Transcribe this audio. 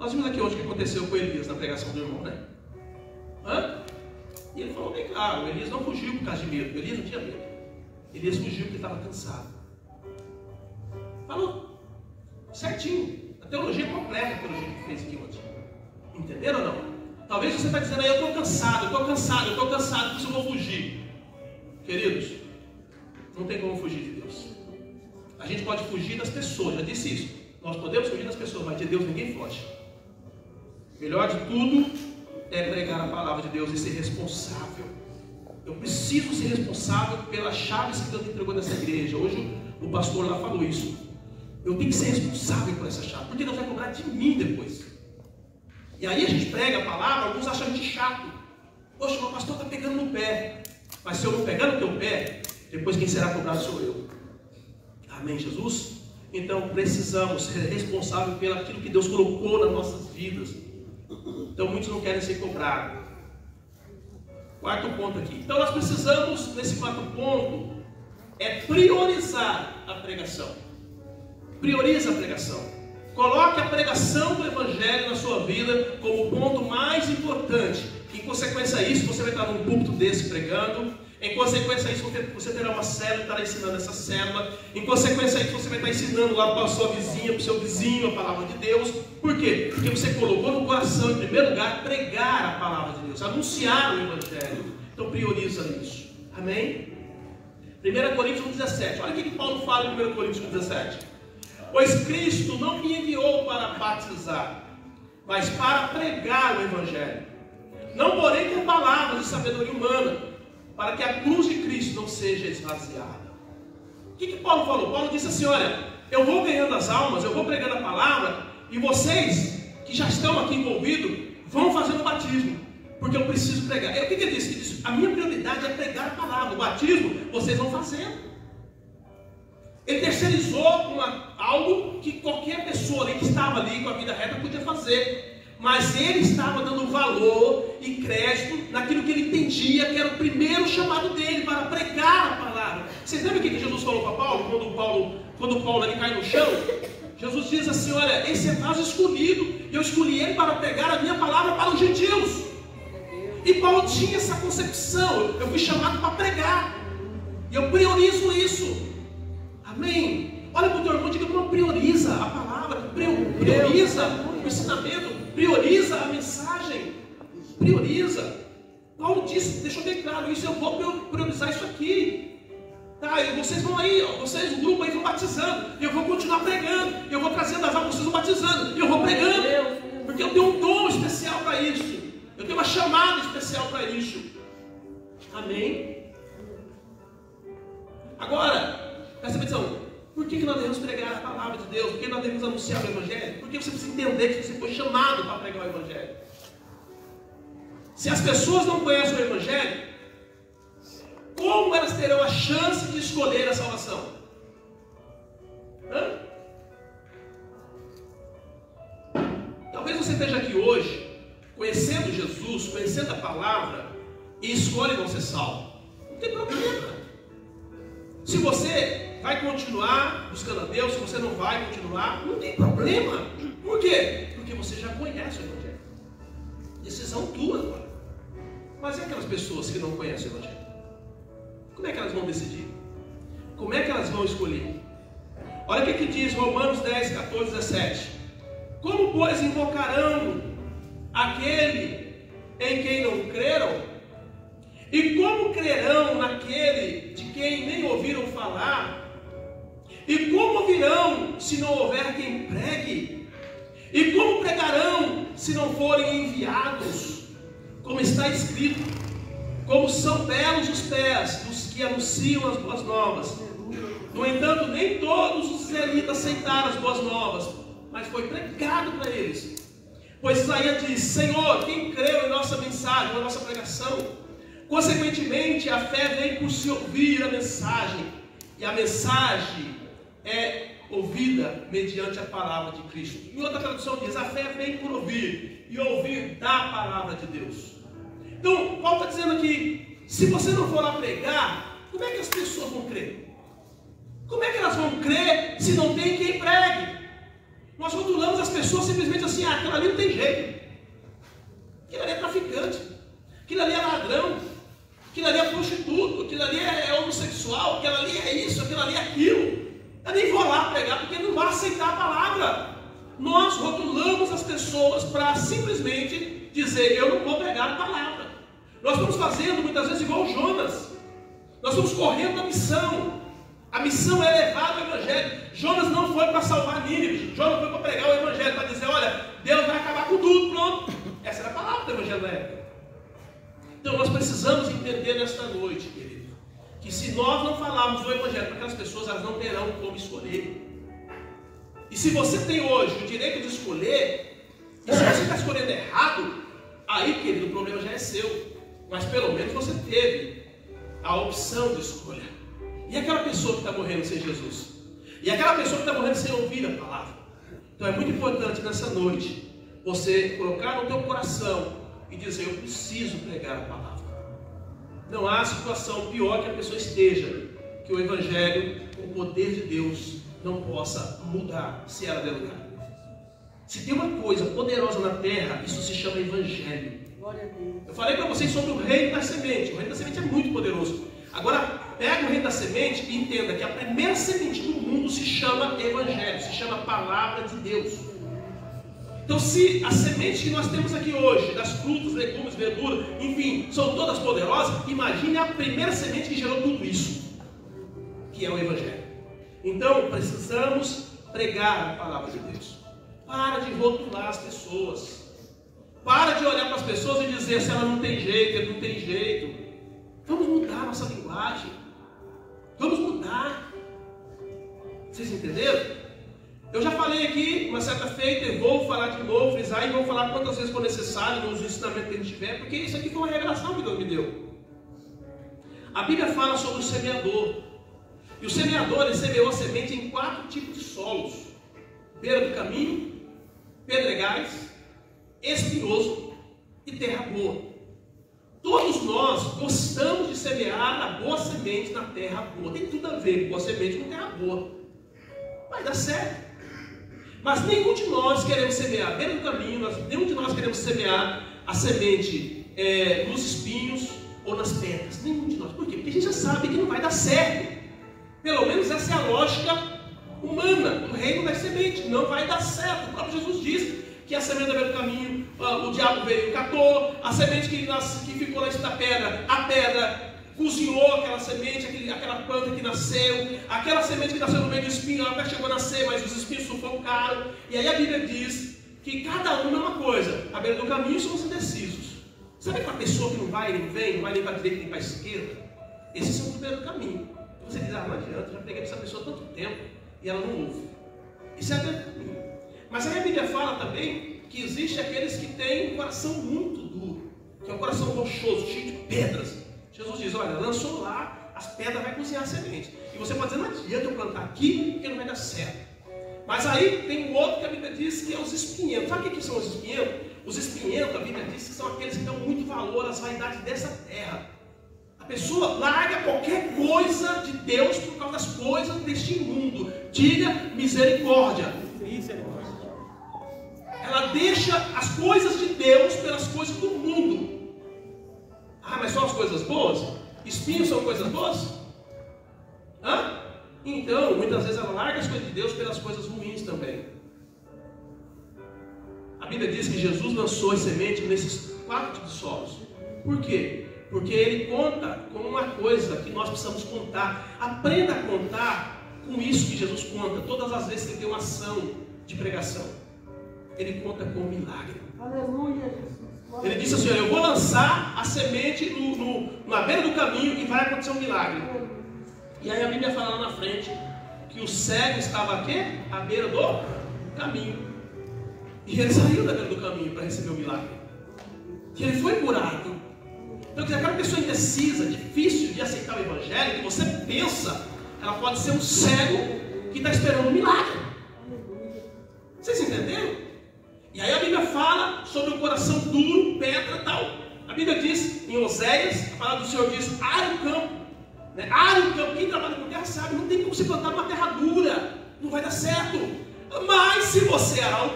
Nós vimos aqui hoje o que aconteceu com Elias na pregação do irmão, né? E ele falou bem claro, Elias não fugiu por causa de medo. Elias não tinha medo. Elias fugiu porque estava cansado. Falou certinho. A teologia é completa, a teologia que fez aqui ontem. Entenderam ou não? Talvez você está dizendo aí, eu estou cansado, por isso eu vou fugir. Queridos, não tem como fugir de Deus. A gente pode fugir das pessoas, já disse isso. Nós podemos fugir das pessoas, mas de Deus ninguém foge. Melhor de tudo é pregar a palavra de Deus e ser responsável. Eu preciso ser responsável pelas chaves que Deus me entregou nessa igreja. Hoje o pastor lá falou isso. Eu tenho que ser responsável por essa chave, porque Deus vai cobrar de mim depois. E aí a gente prega a palavra, alguns acham a gente chato. Poxa, o pastor está pegando no pé. Mas se eu não pegar no teu pé, depois quem será cobrado sou eu. Amém, Jesus? Então precisamos ser responsáveis pelo aquilo que Deus colocou nas nossas vidas. Então muitos não querem ser cobrados. Quarto ponto aqui. Então nós precisamos, nesse quarto ponto, priorizar a pregação. Priorize a pregação. Coloque a pregação do Evangelho na sua vida como o ponto mais importante. Em consequência a isso, você vai estar num púlpito desse pregando. Em consequência a isso, você terá uma célula e estará ensinando essa célula. Em consequência a isso, você vai estar ensinando lá para a sua vizinha, para o seu vizinho a palavra de Deus. Por quê? Porque você colocou no coração, em primeiro lugar, pregar a palavra de Deus, anunciar o Evangelho. Então prioriza isso. Amém? 1 Coríntios 17. Olha o que Paulo fala em 1 Coríntios 17. Pois Cristo não me enviou para batizar, mas para pregar o Evangelho. Não porém com palavras de sabedoria humana, para que a cruz de Cristo não seja esvaziada. O que Paulo falou? Paulo disse assim, olha, eu vou ganhando as almas, eu vou pregando a palavra, e vocês que já estão aqui envolvidos, vão fazendo o batismo, porque eu preciso pregar. E o que ele disse? Ele disse, a minha prioridade é pregar a palavra, o batismo vocês vão fazendo. Ele terceirizou algo que qualquer pessoa que estava ali com a vida reta podia fazer. Mas ele estava dando valor e crédito naquilo que ele entendia que era o primeiro chamado dele para pregar a palavra. Vocês lembram o que Jesus falou para Paulo? Quando Paulo ele cai no chão, Jesus diz assim, olha, esse é vaso escolhido, e eu escolhi ele para pregar a minha palavra para os gentios. E Paulo tinha essa concepção, eu fui chamado para pregar, e eu priorizo isso. Amém? Olha para o teu irmão, diga, não prioriza a palavra, prioriza o ensinamento, prioriza a mensagem, prioriza. Paulo disse, deixou bem claro isso, eu vou priorizar isso aqui. Tá, e vocês vão aí, vocês, o grupo aí vão batizando, eu vou continuar pregando, eu vou trazendo as almas, vocês vão batizando, eu vou pregando, porque eu tenho um dom especial para isso, eu tenho uma chamada especial para isso. Amém? Agora, presta atenção, por que nós devemos pregar a palavra de Deus? Por que nós devemos anunciar o Evangelho? Porque você precisa entender que você foi chamado para pregar o Evangelho. Se as pessoas não conhecem o Evangelho, como elas terão a chance de escolher a salvação? Talvez você esteja aqui hoje, conhecendo Jesus, conhecendo a palavra, e escolhe não ser salvo. Não tem problema. Se você vai continuar buscando a Deus, se você não vai continuar, não tem problema. Por quê? Porque você já conhece o Evangelho. Decisão tua agora. Mas e aquelas pessoas que não conhecem o Evangelho? Como é que elas vão decidir? Como é que elas vão escolher? Olha o que diz Romanos 10, 14, 17. Como, pois, invocarão aquele em quem não creram? E como crerão naquele de quem nem ouviram falar? E como ouvirão se não houver quem pregue? E como pregarão se não forem enviados? Como está escrito, como são belos os pés dos que anunciam as boas novas. No entanto, nem todos os israelitas aceitaram as boas novas, mas foi pregado para eles. Pois Isaías diz, Senhor, quem creu em nossa mensagem, na nossa pregação? Consequentemente, a fé vem por se ouvir a mensagem, e a mensagem é ouvida mediante a palavra de Cristo. Em outra tradução diz, a fé vem por ouvir, e ouvir da palavra de Deus. Então, Paulo está dizendo aqui, se você não for lá pregar, como é que as pessoas vão crer? Como é que elas vão crer se não tem quem pregue? Nós rotulamos as pessoas simplesmente assim: ah, aquilo ali não tem jeito, aquilo ali é traficante, aquilo ali é ladrão, aquilo ali é prostituto, aquilo ali é homossexual, aquilo ali é isso, aquilo ali é aquilo. Eu nem vou lá pregar porque não vai aceitar a palavra. Nós rotulamos as pessoas para simplesmente dizer: eu não vou pregar a palavra. Nós estamos fazendo muitas vezes igual Jonas. Nós estamos correndo a missão. A missão é levar o evangelho. Jonas não foi para salvar Nínive. Jonas foi para pregar o evangelho, para dizer: olha, Deus vai acabar com tudo, pronto. Essa era a palavra do evangelho da época. Então nós precisamos entender nesta noite, querido, que se nós não falarmos do evangelho para aquelas pessoas, elas não terão como escolher. E se você tem hoje o direito de escolher, e se você está escolhendo errado, aí, querido, o problema já é seu. Mas pelo menos você teve a opção de escolha. E aquela pessoa que está morrendo sem Jesus? E aquela pessoa que está morrendo sem ouvir a palavra? Então é muito importante nessa noite você colocar no teu coração e dizer: eu preciso pregar a palavra. Não há situação pior que a pessoa esteja, que o evangelho, o poder de Deus, não possa mudar se ela der lugar. Se tem uma coisa poderosa na terra, isso se chama evangelho. Eu falei para vocês sobre o reino da semente. O reino da semente é muito poderoso. Agora, pega o reino da semente e entenda que a primeira semente do mundo se chama evangelho, se chama palavra de Deus. Então, se as sementes que nós temos aqui hoje, das frutas, legumes, verduras, enfim, são todas poderosas, imagine a primeira semente que gerou tudo isso, que é o evangelho. Então, precisamos pregar a palavra de Deus. Para de rotular as pessoas. Para de olhar para as pessoas e dizer: se ela não tem jeito, ele não tem jeito. Vamos mudar a nossa linguagem. Vamos mudar. Vocês entenderam? Eu já falei aqui uma certa feita, e vou falar de novo, frisar, e vou falar quantas vezes for necessário nos ensinamentos que a gente tiver, porque isso aqui foi uma revelação que Deus me deu. A Bíblia fala sobre o semeador. E o semeador, ele semeou a semente em 4 tipos de solos: beira do caminho, pedregais, espinhoso e terra boa. Todos nós gostamos de semear a boa semente na terra boa. Tem tudo a ver boa semente com terra boa. Vai dar certo. Mas nenhum de nós queremos semear à beira do caminho, nenhum de nós queremos semear a semente nos espinhos ou nas pedras. Nenhum de nós. Por quê? Porque a gente já sabe que não vai dar certo. Pelo menos essa é a lógica humana. O reino da semente não vai dar certo. O próprio Jesus disse que a semente da beira do caminho, o diabo veio e catou. A semente que ficou lá da pedra, a pedra cozinhou aquela semente, aquela planta que nasceu. Aquela semente que nasceu no meio do espinho, ela até chegou a nascer, mas os espinhos sufocaram. E aí a Bíblia diz que cada um é uma coisa. A beira do caminho são os indecisos. Sabe aquela pessoa que não vai nem vem, não vai nem para a direita nem para a esquerda? Esses são os beira do caminho. Você diz: ah, não adianta, já preguei para essa pessoa há tanto tempo e ela não ouve. Isso é a beira do caminho. Mas aí a Bíblia fala também que existe aqueles que têm um coração muito duro, que é um coração rochoso, cheio de pedras. Jesus diz: olha, lançou lá, as pedras vai cozinhar a semente. E você pode dizer: não adianta eu plantar aqui, porque não vai dar certo. Mas aí tem um outro que a Bíblia diz que é os espinhentos. Sabe o que são os espinhentos? Os espinhentos, a Bíblia diz que são aqueles que dão muito valor às vaidades dessa terra. A pessoa larga qualquer coisa de Deus por causa das coisas deste mundo. Diga misericórdia. Ela deixa as coisas de Deus pelas coisas do mundo. Ah, mas só as coisas boas? Espinhos são coisas boas? Hã? Então, muitas vezes ela larga as coisas de Deus pelas coisas ruins também. A Bíblia diz que Jesus lançou a semente nesses 4 tipos de solos. Por quê? Porque ele conta com uma coisa que nós precisamos contar. Aprenda a contar com isso que Jesus conta. Todas as vezes que ele tem uma ação de pregação, ele conta com um milagre. Aleluia, Jesus. Ele disse assim: olha, eu vou lançar a semente na beira do caminho e vai acontecer um milagre. E aí a Bíblia fala lá na frente que o cego estava aqui, à beira do caminho. E ele saiu da beira do caminho para receber o milagre. E ele foi curado. Então, aquela pessoa indecisa, difícil de aceitar o evangelho, que você pensa, ela pode ser um cego que está esperando um milagre. Vocês entenderam? E aí a Bíblia fala sobre o coração duro, pedra e tal. A Bíblia diz em Oséias, a palavra do Senhor diz: ara o campo. Ara o campo. Quem trabalha com terra sabe, não tem como se plantar numa terra dura. Não vai dar certo. Mas se você é alto,